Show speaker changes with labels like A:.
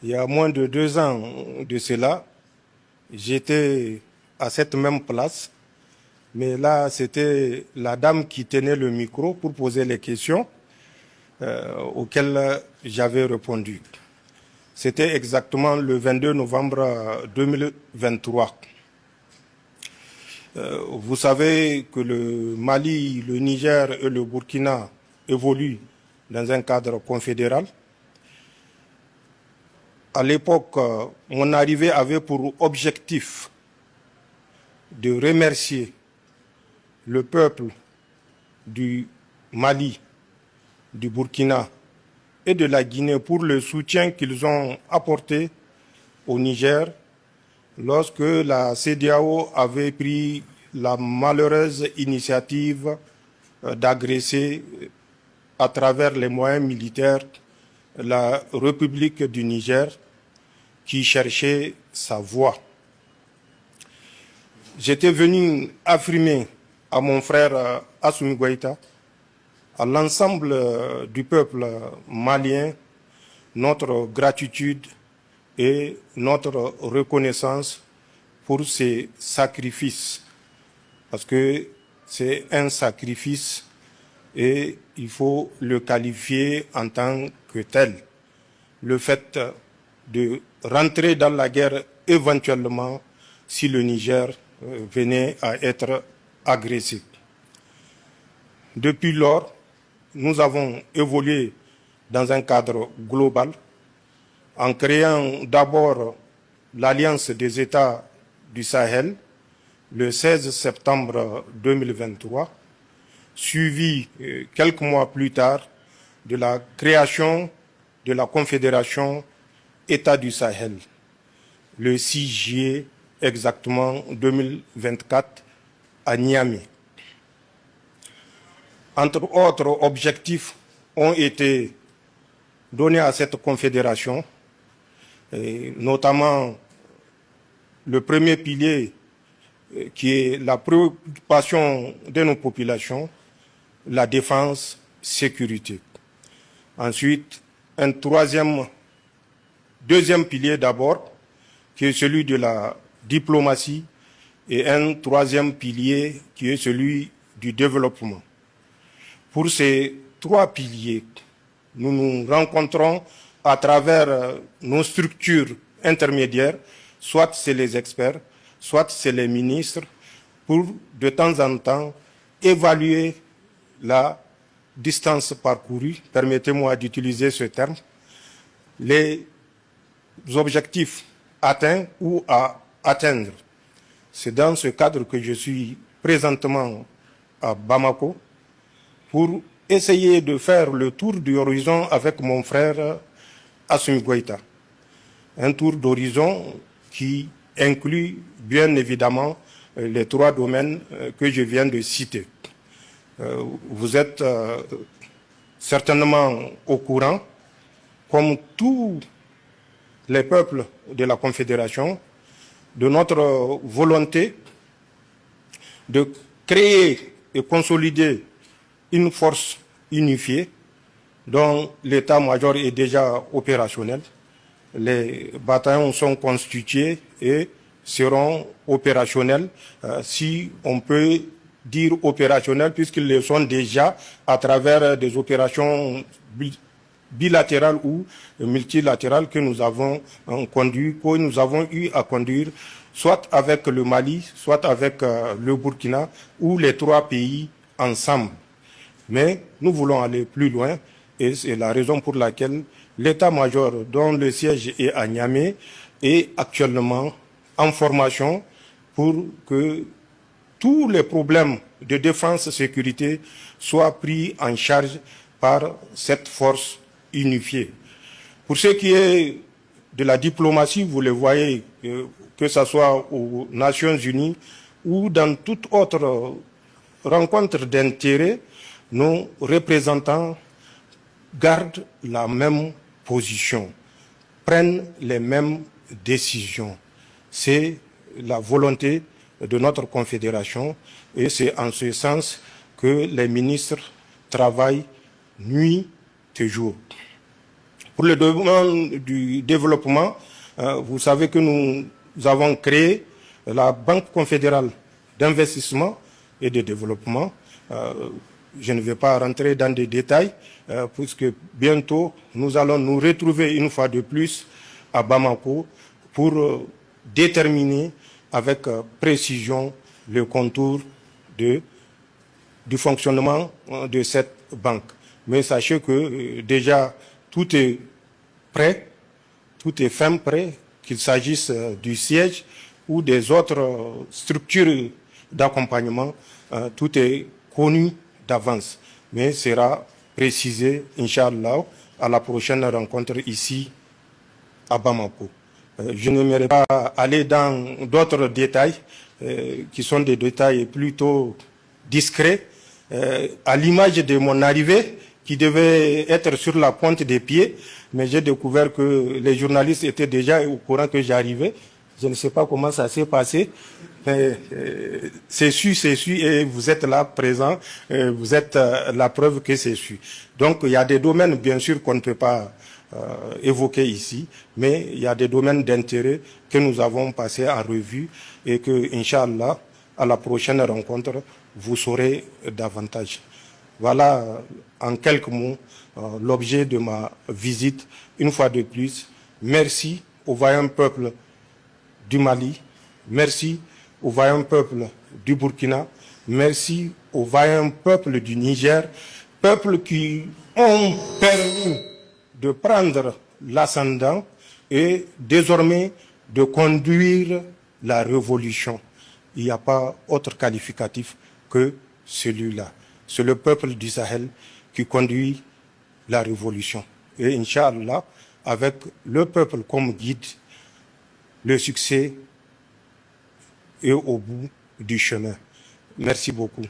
A: Il y a moins de 2 ans de cela, j'étais à cette même place, mais là, c'était la dame qui tenait le micro pour poser les questions auxquelles j'avais répondu. C'était exactement le 22 novembre 2023. Vous savez que le Mali, le Niger et le Burkina évoluent dans un cadre confédéral. À l'époque, mon arrivée avait pour objectif de remercier le peuple du Mali, du Burkina et de la Guinée pour le soutien qu'ils ont apporté au Niger lorsque la CEDEAO avait pris la malheureuse initiative d'agresser à travers les moyens militaires la République du Niger qui cherchait sa voie. J'étais venu affirmer à mon frère Assimi Goïta, à l'ensemble du peuple malien, notre gratitude et notre reconnaissance pour ces sacrifices. Parce que c'est un sacrifice et il faut le qualifier en tant que tel. Le fait de rentrer dans la guerre éventuellement si le Niger venait à être agressé. Depuis lors, nous avons évolué dans un cadre global en créant d'abord l'Alliance des États du Sahel le 16 septembre 2023, suivi quelques mois plus tard de la création de la Confédération États du Sahel, le 6 juillet exactement 2024 à Niamey. Entre autres objectifs ont été donnés à cette confédération, et notamment le premier pilier qui est la préoccupation de nos populations, la défense, sécurité. Ensuite, un deuxième pilier d'abord, qui est celui de la diplomatie, et un troisième pilier qui est celui du développement. Pour ces 3 piliers, nous nous rencontrons à travers nos structures intermédiaires, soit c'est les experts, soit c'est les ministres, pour de temps en temps évaluer la distance parcourue, permettez-moi d'utiliser ce terme, les objectifs atteints ou à atteindre. C'est dans ce cadre que je suis présentement à Bamako pour essayer de faire le tour du horizon avec mon frère Assimi Goïta. Un tour d'horizon qui inclut bien évidemment les 3 domaines que je viens de citer. Vous êtes certainement au courant, comme tous les peuples de la Confédération, de notre volonté de créer et consolider une force unifiée dont l'état-major est déjà opérationnel. Les bataillons sont constitués et seront opérationnels, si on peut dire opérationnels, puisqu'ils le sont déjà à travers des opérations bilatérales ou multilatérales que nous avons conduit, que nous avons eu à conduire, soit avec le Mali, soit avec le Burkina, ou les 3 pays ensemble. Mais nous voulons aller plus loin, et c'est la raison pour laquelle l'état-major, dont le siège est à Niamey, est actuellement en formation pour que tous les problèmes de défense et sécurité soient pris en charge par cette force unifiée. Pour ce qui est de la diplomatie, vous le voyez, que ce soit aux Nations Unies ou dans toute autre rencontre d'intérêt, nos représentants gardent la même position, prennent les mêmes décisions. C'est la volonté de notre confédération et c'est en ce sens que les ministres travaillent nuit et jour. Pour le domaine du développement, vous savez que nous avons créé la Banque confédérale d'investissement et de développement. Je ne vais pas rentrer dans des détails, puisque bientôt nous allons nous retrouver une fois de plus à Bamako pour déterminer avec précision le contour du fonctionnement de cette banque. Mais sachez que déjà tout est prêt, tout est fin prêt, qu'il s'agisse du siège ou des autres structures d'accompagnement, tout est connu d'avance, mais sera précisé, Inch'Allah, à la prochaine rencontre ici à Bamako. Je n'aimerais pas aller dans d'autres détails, qui sont des détails plutôt discrets, à l'image de mon arrivée, qui devait être sur la pointe des pieds, mais j'ai découvert que les journalistes étaient déjà au courant que j'arrivais. Je ne sais pas comment ça s'est passé, mais c'est su, et vous êtes là présent, vous êtes la preuve que c'est su. Donc il y a des domaines, bien sûr, qu'on ne peut pas évoquer ici, mais il y a des domaines d'intérêt que nous avons passés en revue et que, Inch'Allah, à la prochaine rencontre, vous saurez davantage. Voilà, en quelques mots, l'objet de ma visite. Une fois de plus, merci au vaillant peuple du Mali, merci au vaillant peuple du Burkina, merci au vaillant peuple du Niger, peuples qui ont permis de prendre l'ascendant et désormais de conduire la révolution. Il n'y a pas autre qualificatif que celui-là. C'est le peuple du Sahel qui conduit la révolution. Et Inch'Allah, avec le peuple comme guide, le succès est au bout du chemin. Merci beaucoup.